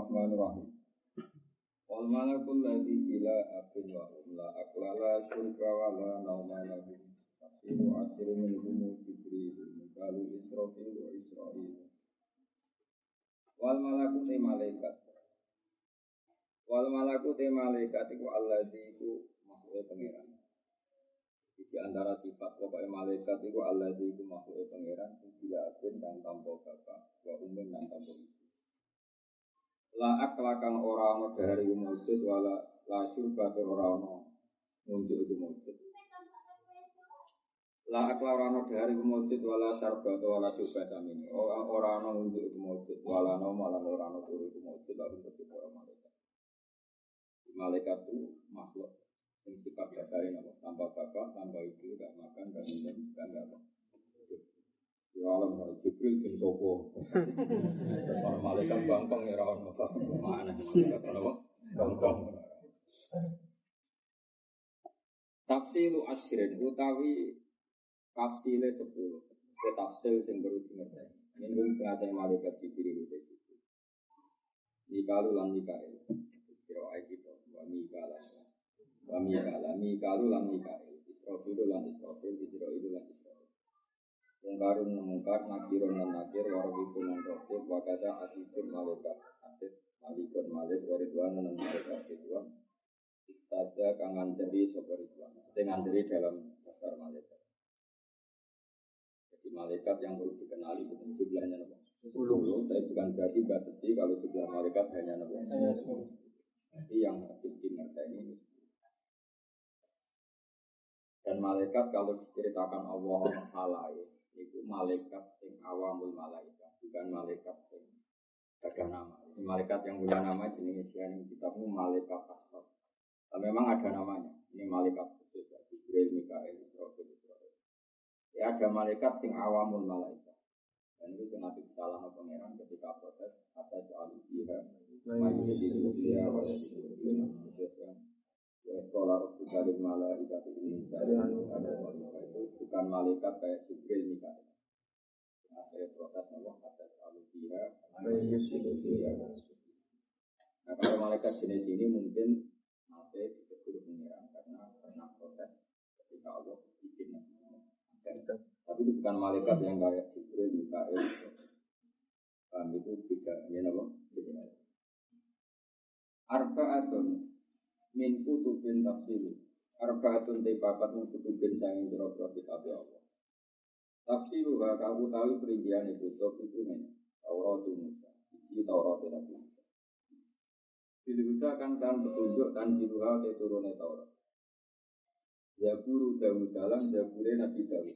Bismillahirrahmanirrahim. Wal malakul ladzi ila akhir wa la aqlala syurba wa la nauma lahu. Tafsiru akhir minhum Jibril, Mikalu Israfil wa Israil. Wal malakut malaikat. Wal malakut malaikat iku alladzi iku makhluk pangeran. Di antara sifat pokoknya malaikat iku alladzi iku makhluk pangeran sing diatur dan tanpa bapak wa umum dan tanpa ibu. La aklakang ora ana dari wujud wala la syurba ora ana wujud wujud. La aklakang ora dari wujud wala syarba wala syurba samene. Ora ana wujud wujud wala ana malan ora ana turu wujud lalu tetep ora malaikat. Malaikat itu makhluk yang sifat dasarnya tanpa bapak, tanpa ibu, tidak makan, tidak minum, tidak apa. Ya alam kalau Jibril bin Sopo, kalau malaikat bangkong ya rawan mana malaikat kalau bangkong. Tafsilu asyrin utawi tafsile 10. Tafsil sing baru dimengerti. Ini pengajian malaikat Jibril itu. Mikalu lan Mikail. Istirahat kita. Mikalu lan Mikail. Israfil lan Israfil. Israil lan Israil. Mungkarun mungkar, nakirun lan nakir, warabikun lan rokib, wakada asifun malaikat, asif, malikun malik, waridwan lan malaikat ridwan. Istada kang nganteri sapa ridwan. Sing nganteri dalam daftar malaikat. Jadi malaikat yang perlu dikenali bukan jumlahnya apa? 10. Tapi bukan berarti batasi kalau jumlah malaikat hanya apa? 10. Jadi yang wajib dimengerti ini. Dan malaikat kalau diceritakan Allah salah itu malaikat sing awamul malaikat, bukan malaikat sing ada nama. Ini malaikat yang punya nama jenis yang kitabmu malaikat asal. Memang ada namanya. Ini malaikat khusus, Jibril, Mikail, Israfil, Israil. Ya ada malaikat sing awamul malaikat. Dan itu sangat salah pangeran ketika protes atas alihah, majusi dia wajib dia. Sekolah bukan malaikat ini ada itu bukan malaikat kayak Jibril Mikail. Akhirnya proses Allah atas alihah, majusi dia. Nah kalau malaikat jenis ini mungkin nanti ditegur pangeran karena pernah protes ketika Allah bikin. Tapi itu bukan malaikat yang kayak Jibril Mikail. Itu tidak ini apa? Arba'atun min kutubin tafsir. Arba'atun tepakat min kutubin sanging biro-biro kitab Allah. Tafsiruha kamu tahu perincian kutub itu men. Taurat Musa. Siji Taurat Nabi Musa. Dilusa kang tan petunjuk tan diluha te turune Taurat. Zaburu Dawud dalam Zabure Nabi Dawud.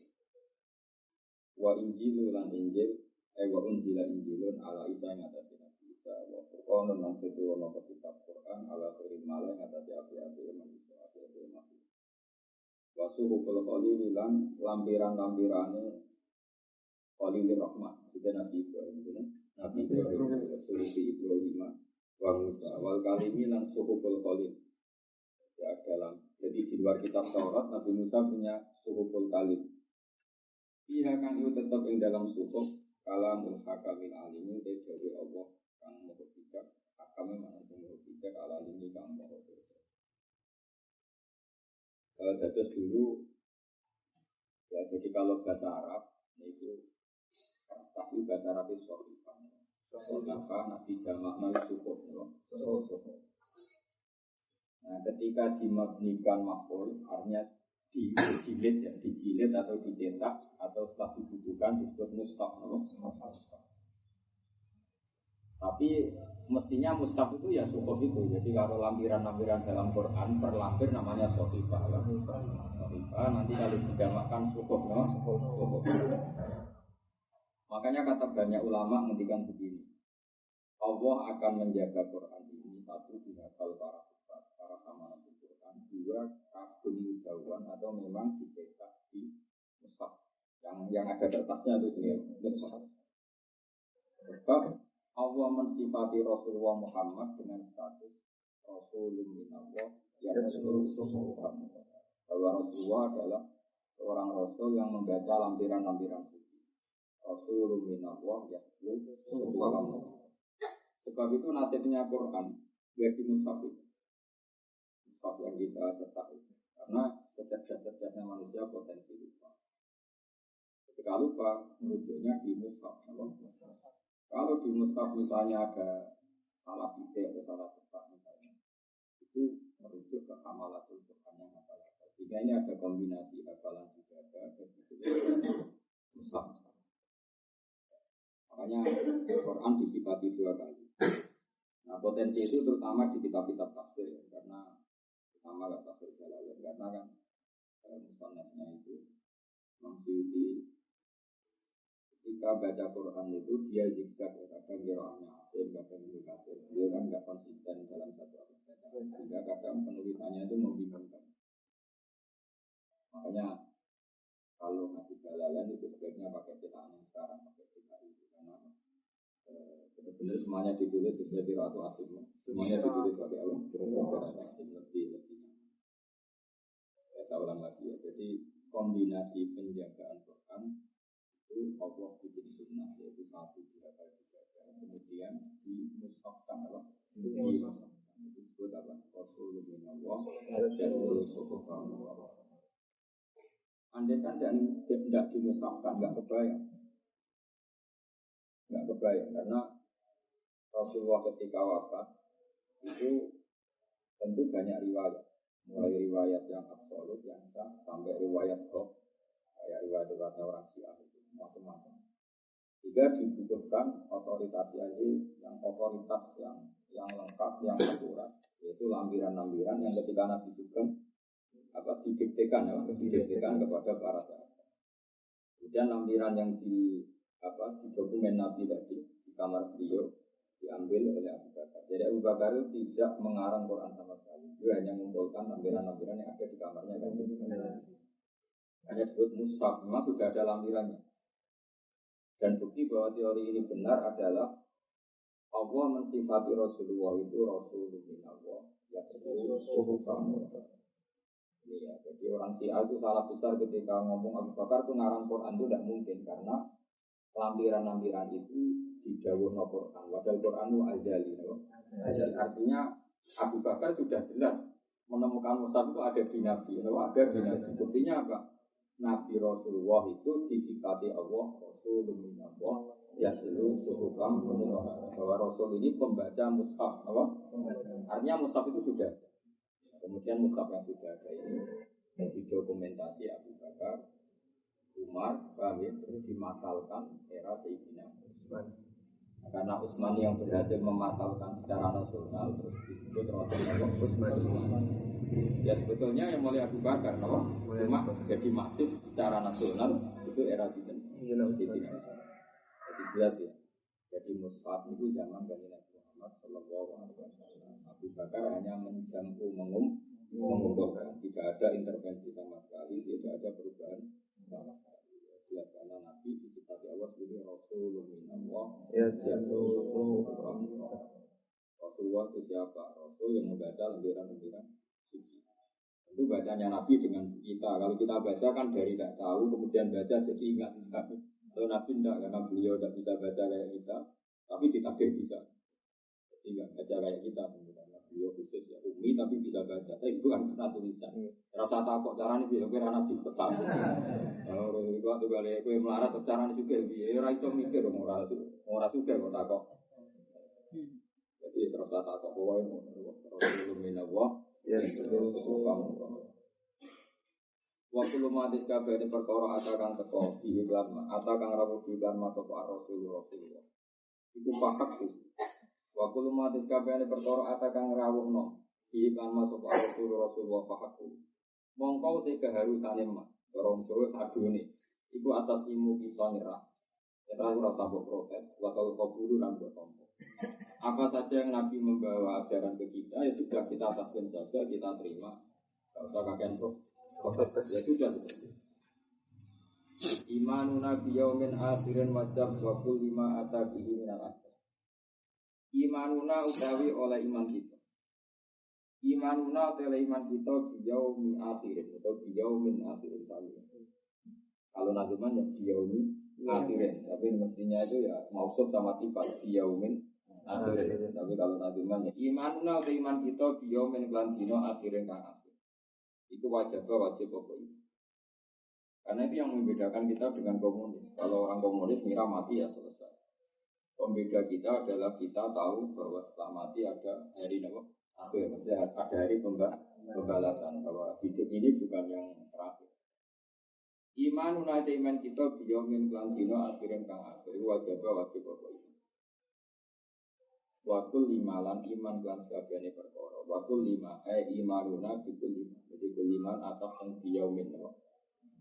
Wa Injilu lan Injil, wa unjila Injilun ala Isa yang atas Nabi Isa. Wa Qur'anun lan ketuwono kitab Qur'an ala khairil malah yang atas api-api manusia, api-api makhluk. Wa suhuful khalil lan lampiran-lampirane Khalilur Rahman, itu Nabi Ibrahim, Nabi Ibrahim, suhufi Ibrahim, wa Musa, wal kalimi lan suhuful khalil. Ya dalam, jadi di luar kitab Taurat, Nabi Musa punya suhuful kalim. Ia kan itu tetap yang dalam suhuf kalamul hakamil alimi dari Allah kang maha bijak, hakamnya mana sing maha bijak alimi kang maha bijak. Terus dulu, ya jadi kalau bahasa Arab itu pasti bahasa Arab itu sohifah. Sohifah nanti jamak suhuf, suhuf. Nah, ketika dimabnikan maf'ul, artinya dijilid atau dicetak atau setelah dibutuhkan disebut mushaf. Tapi mestinya mushaf itu ya suhuf itu. Jadi kalau lampiran-lampiran dalam Quran per lampir namanya sohifah. Nanti kalau dijamakkan suhuf. Makanya kata banyak ulama menghentikan begini. Allah akan menjaga Quran ini satu dihafal para hamalan Quran, dua kagum mudawwan atau memang dicetak di mushaf yang ada kertasnya itu jenis mushaf. Sebab Allah mensifati Rasulullah Muhammad dengan status Rasulun minallah yang Rasulullah bahwa Rasulullah adalah seorang Rasul yang membaca lampiran-lampiran suci. Rasulun minallah yang Rasulullah. Sebab Sebab itu nasibnya Quran jadi mushaf itu. Mushaf yang kita cetak itu. Karena secerdas-cerdasnya manusia potensi lupa. Ketika lupa, merujuknya di mushaf. Kalau di mushaf misalnya ada salah titik atau salah cetak misalnya, itu merujuk ke hamalatul Quran yang hafal-hafal. Jika ini ada kombinasi hafalan juga ada mushaf. Makanya Quran disifati 2 kali. Nah potensi itu terutama di kitab-kitab tafsir, karena pertama gak tafsir Jalalain, karena kan musannafnya itu Maksudi ketika baca Quran itu dia zigzag, kadang qiraatnya asim, kadang Ibnu Katsir. Dia kan nggak konsisten dalam satu bacaan, sehingga kadang penulisannya itu membingungkan. Makanya kalau ngaji Jalalain itu sebaiknya pakai cetakan yang sekarang, pakai cetak itu, karena benar-benar semuanya ditulis sebagai qiraat asim, semuanya ditulis pakai Allah, qiraat asim lebih. Saya ulang lagi ya. Jadi kombinasi penjagaan Quran itu Allah bikin sunnah, yaitu satu dihafal dibaca, kemudian dimushafkan apa? Dimushafkan itu disebut apa? Rasulullah dan Rasulullah. Andai kan tidak dimushafkan, nggak kebayang karena Rasulullah ketika wafat itu tentu banyak riwayat, mulai riwayat yang absolut yang sah sampai riwayat hoax, kayak riwayat orang Syiah itu macam-macam. Jika dibutuhkan otoritas yang lengkap, yang akurat, yaitu lampiran-lampiran yang ketika Nabi Sugeng didiktekan kepada para sahabat. Kemudian lampiran yang di dokumen Nabi tadi di kamar beliau diambil oleh Abu Bakar. Jadi Abu Bakar itu tidak mengarang Quran sama sekali. Dia hanya mengumpulkan lampiran-lampiran yang ada di kamarnya kan. Hanya disebut mushaf, memang sudah ada lampirannya. Dan bukti bahwa teori ini benar adalah Allah mensifati Rasulullah itu Rasulullah minallah, ya Rasulullah. Ya, jadi orang Syiah itu salah besar ketika ngomong Abu Bakar itu ngarang Quran itu tidak mungkin, karena lampiran-lampiran itu didhawuhna Quran. Padahal Quran itu azali. Artinya Abu Bakar sudah jelas menemukan mushaf itu ada di Nabi. Ada di Nabi. Buktinya apa? Nabi Rasulullah itu disifati Allah Rasulullah. Ya seluruh suhufam bahwa Rasul ini pembaca mushaf. Artinya mushaf itu sudah. Kemudian mushaf yang sudah ada ini didokumentasi Abu Bakar, Umar, terus dimasalkan era Sayyidina Utsman. Karena Utsman yang berhasil memasalkan secara nasional, terus disebut Rasulullah Utsman. Ya sebetulnya yang mulai Abu Bakar, cuma jadi masif secara nasional itu era Sayyidina Utsman. Jadi jelas ya. Jadi mushaf itu zaman Nabi Muhammad Sallallahu Alaihi Wasallam. Abu Bakar hanya mengumpulkan, tidak ada intervensi sama sekali, tidak ada perubahan sama sekali. Jelas karena Nabi disifati Allah sebagai Rasulullah minallah. Rasulullah itu siapa? Rasul yang membaca lembaran-lembaran suci. Itu bacanya Nabi dengan kita. Kalau kita baca kan dari tidak tahu, kemudian baca jadi ingat. Kalau Nabi tidak, karena beliau tidak bisa baca kayak kita, tapi ditakdir bisa. Jadi tidak baca kayak kita, karena beliau khusus ya umi, tapi bisa baca. Tapi bukan karena tulisan. Rasa takut caranya biar kira Nabi tetap. Kalau itu kali aku melarat caranya juga, biar raiso mikir orang juga kok takut. Jadi rasa takut pokoknya Rasulullah minallah. Ya, waktu lumatis kabeh ini perkara atakan teko diiklan atakan rawuh diiklan masuk Rasulullah. Iku pakak tuh. Waktu lumatis kabeh ini perkara atakan rawuhno diiklan masuk Rasulullah pakak tuh. Mongkau te keharusane mah dorong terus adune. Iku atas ilmu kita nyerah. Nyerah ora tambah protes, waktu kaburu lan tompo. Apa saja yang Nabi membawa ajaran ke kita, ya sudah kita ataskan saja, kita terima. Tidak usah kakek protes, ya sudah seperti itu. Imanuna biyaumin akhirin wajab wa kulli ma atabihi minal ajar. Imanuna utawi oleh iman kita. Imanuna oleh iman kita biyaumin akhirin atau biyaumin akhirin tadi. Kalau nazuman ya biyaumin akhirin, tapi mestinya itu ya mausuf sama sifat biyaumin akhirin. Jadi kalau naduman ya imanuna atau iman kita biyomin lan dino akhirin kang akhir. Itu wajib pokok itu. Karena itu yang membedakan kita dengan komunis. Kalau orang komunis ngira mati ya selesai. Pembeda kita adalah kita tahu bahwa setelah mati ada hari akhir. Maksudnya ada hari pembalasan bahwa hidup ini bukan yang terakhir. Imanuna atau iman kita biyomin lan dino akhirin kang akhir. Wajib pokok itu. Wakul lima lan iman lan sekabiane perkara. Wakul lima imanuna bikul lima. Jadi kuliman atau biyomin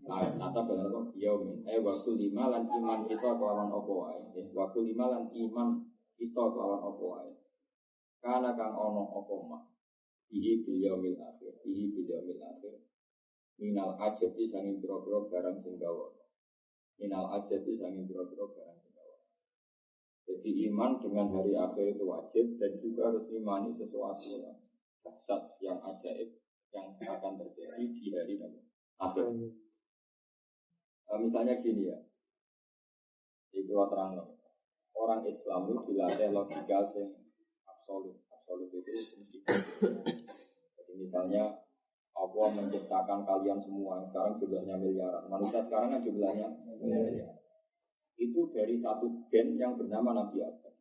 atau benar biyomin. Wakul lima lan iman kita kelawan apa wae. Wakul lima lan iman kita kelawan apa wae. Kana kang ono apa mak. Bihi biyomil akhir. Bihi biyomil akhir. Minal ajati sanging boro-boro barang sing gawa. Minal ajati sanging boro-boro barang. Jadi iman dengan hari akhir itu wajib dan juga harus imani sesuatu yang dahsyat, yang ajaib yang akan terjadi di hari akhir. Misalnya gini ya, itu terang orang Islam itu dilatih logika yang absolut itu mesti. Jadi misalnya Allah menciptakan kalian semua yang sekarang jumlahnya miliaran, manusia sekarang kan jumlahnya miliaran. Itu dari satu gen yang bernama Nabi Adam.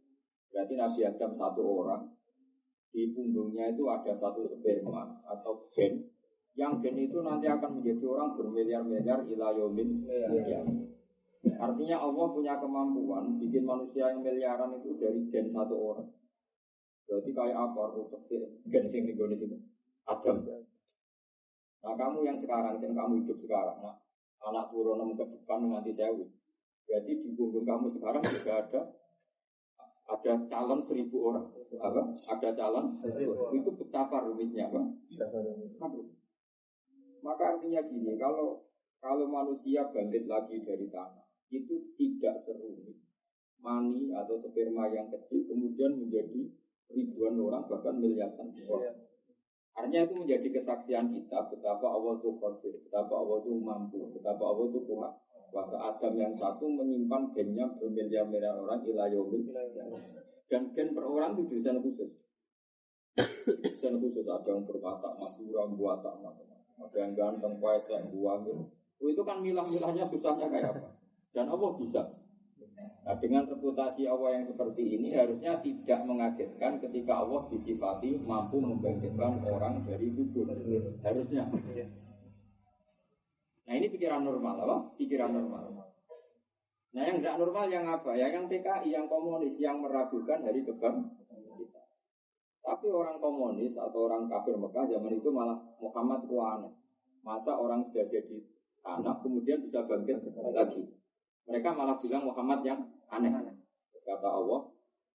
Berarti Nabi Adam satu orang, di punggungnya itu ada satu sperma atau gen, yang gen itu nanti akan menjadi orang bermiliar-miliar ila yaumin qiyamah. Artinya Allah punya kemampuan bikin manusia yang miliaran itu dari gen satu orang. Berarti kayak apa? Gen sing digone itu Adam. Nah kamu yang sekarang, yang kamu hidup sekarang, nah, anak turun ke depan nanti sewu. Berarti di punggung kamu sekarang juga ada calon 1.000 orang. Apa? Ada calon 1.000 orang. Itu betapa rumitnya, Pak. Maka artinya gini, kalau manusia bangkit lagi dari tanah, itu tidak serumit mani atau sperma yang kecil kemudian menjadi ribuan orang bahkan miliaran orang. Artinya itu menjadi kesaksian kita betapa Allah itu qadir, betapa Allah itu mampu, betapa Allah itu kuat. Kuasa Adam yang satu menyimpan gennya bermiliar-miliar orang ila yaumil qiyamah. Dan gen per orang itu desain khusus. Desain khusus ada yang berwatak madura, buatak macam-macam. Ada yang ganteng, kuaslek, buang. Itu kan milah-milahnya susahnya kayak apa. Dan Allah bisa. Nah dengan reputasi Allah yang seperti ini harusnya tidak mengagetkan ketika Allah disifati mampu membangkitkan orang dari kubur. Harusnya. Nah ini pikiran normal, apa? Pikiran normal. Nah yang tidak normal yang apa? Ya yang PKI, yang komunis, yang meragukan hari kebangkitan kita. Tapi orang komunis atau orang kafir Mekah zaman itu malah Muhammad aneh. Masa orang sudah jadi anak kemudian bisa bangkit lagi? Mereka malah bilang Muhammad yang aneh. Kata Allah,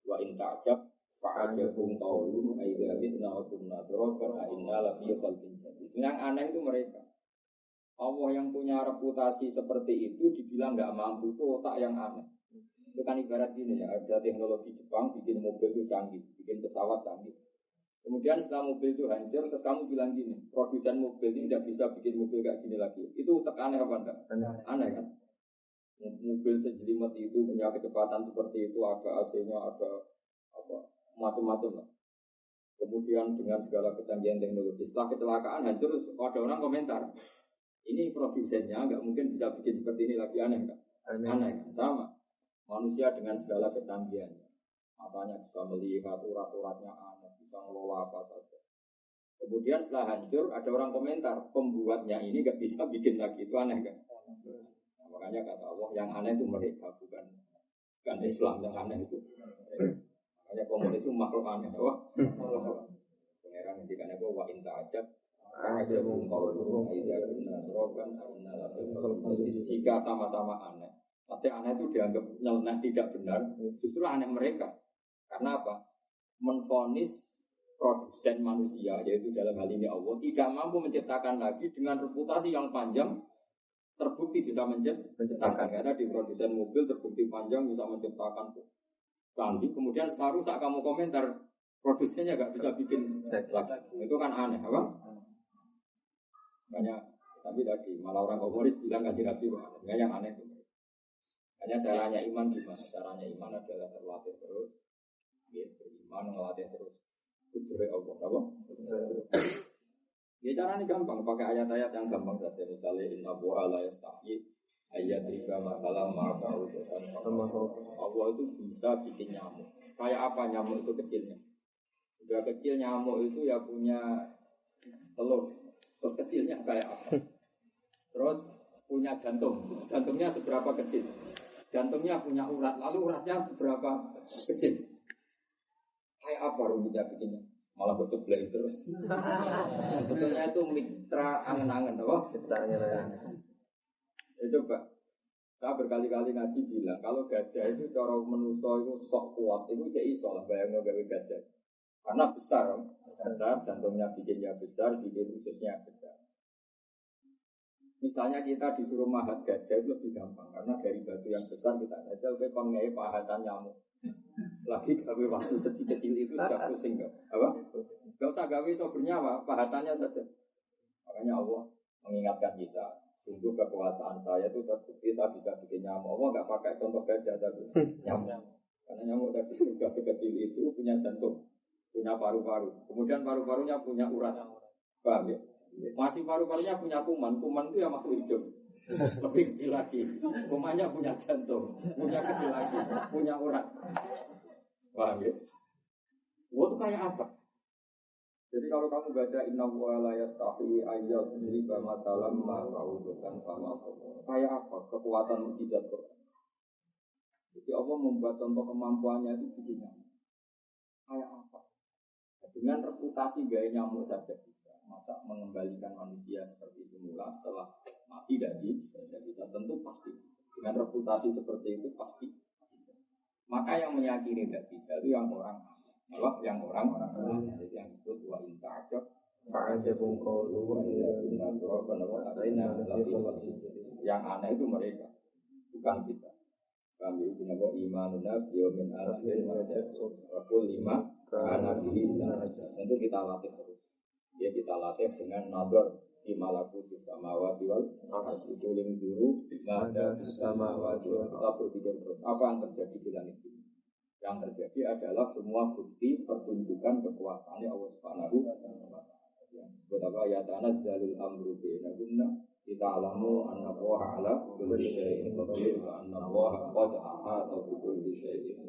wa in ta'jab fa'ajabum qawlum aidza mitna wa kunna turaban a inna la fi khalqin jadid. Yang aneh itu mereka. Allah yang punya reputasi seperti itu dibilang nggak mampu, itu otak yang aneh. Itu kan ibarat gini ya, ada teknologi Jepang bikin mobil itu canggih, bikin pesawat canggih. Kemudian setelah mobil itu hancur, terus kamu bilang gini, produsen mobil ini tidak bisa bikin mobil kayak gini lagi. Itu otak aneh apa enggak? Aneh kan? Mobil sejelimet itu punya kecepatan seperti itu, ada AC-nya, ada apa macam-macam lah. Kemudian dengan segala kecanggihan teknologi, setelah kecelakaan hancur, ada orang komentar. Ini produsennya nggak mungkin bisa bikin seperti ini lagi, aneh kan? Aneh kan? Sama. Manusia dengan segala kecanggihannya, matanya bisa melihat, urat-uratnya aneh, bisa ngelola apa saja. Kemudian setelah hancur, ada orang komentar, pembuatnya ini nggak bisa bikin lagi, itu aneh kan? Nah, makanya kata Allah, yang aneh itu mereka, bukan Islam yang aneh itu. Makanya komunis itu makhluk aneh, wah. Pengeran ngendikan apa wa in ta'ajab ajabun qawluhum aidza kunna turaban inna la jika sama-sama aneh. Pasti aneh itu dianggap nyeleneh tidak benar, justru aneh mereka. Karena apa? Menvonis produsen manusia, yaitu dalam hal ini Allah, tidak mampu menciptakan lagi dengan reputasi yang panjang, terbukti bisa menciptakan. Karena di produsen mobil terbukti panjang bisa menciptakan canggih. Kemudian sekarang saat kamu komentar, produsennya nggak bisa bikin lagi. Itu kan aneh, apa? Banyak, tapi tadi malah orang komunis bilang kaji Nabi, ya yang aneh itu. Hanya caranya iman gimana? Caranya iman adalah terlatih terus Ya, beriman ngelatih terus. Kudure Allah, apa? Ya cara ini gampang, pakai ayat-ayat yang gampang saja. Misalnya inna bu'a la yastahi ayat riba masalah ma'ba'u. Allah itu bisa bikin nyamuk. Kayak apa nyamuk itu kecilnya? Sudah kecil nyamuk itu ya punya telur. Terus kecilnya kayak apa? Terus punya jantung. Jantungnya seberapa kecil? Jantungnya punya urat. Lalu uratnya seberapa kecil? Kayak apa rumitnya bikinnya? Malah berkeblek terus. Sebetulnya itu mitra angen-angen, apa? Mitra angen-angen. Ya coba. Saya berkali-kali ngaji bilang, kalau gajah itu cara menuso itu sok kuat, itu jadi iso lah bayangnya gawe gajah. Karena besar, jantungnya bikinnya besar, bikin ususnya besar. Misalnya kita disuruh mahat gajah itu lebih gampang, karena dari batu yang besar kita aja udah pengen pahatan nyamuk. Lagi gawe waktu kecil-kecil itu sudah pusing gak? Apa? Gak usah gawe so bernyawa, pahatannya saja. Makanya Allah mengingatkan kita. Sungguh kekuasaan saya itu terbukti saya bisa bikin nyamuk. Allah nggak pakai contoh gajah tapi nyamuk. Karena nyamuk tadi sudah sekecil itu punya jantung, punya paru-paru. Kemudian paru-parunya punya urat. Paham ya? Masih paru-parunya punya kuman. Kuman itu ya makhluk hidup. Lebih kecil lagi. Kumannya punya jantung, punya kecil lagi, punya urat. Paham ya? Itu kayak apa? Jadi kalau kamu baca inna wa la yastahi ayyat riba matalam ma'raudukan sama Allah. Kayak apa kekuatan mukjizat Quran? Jadi Allah membuat contoh kemampuannya itu begini. Kayak apa? Dengan reputasi gaya nyamuk saja bisa. Masa mengembalikan manusia seperti semula setelah mati dan tidak bisa, tentu pasti bisa. Dengan reputasi seperti itu pasti bisa. Maka yang meyakini tidak bisa itu yang orang Allah yang orang-orang jadi yang disebut wa intajab fa'ajabun qawlu wa inna turabana wa alaina yang aneh itu mereka bukan kita. Kami itu nama imanuna biyaumin akhir wakul lima karena bihi tentu kita latih terus. Ya kita latih dengan nador di malakuti samawati wal ardi kuling dulu ada samawati wal kita berpikir terus apa yang terjadi di langit ini. Yang terjadi adalah semua bukti pertunjukan kekuasaannya Allah Subhanahu wa taala. Yang disebut apa ya tanazzalul amru bainahunna kita alamu anna Allaha ala kulli syai'in qadir wa anna Allaha qad ahata bi kulli syai'in.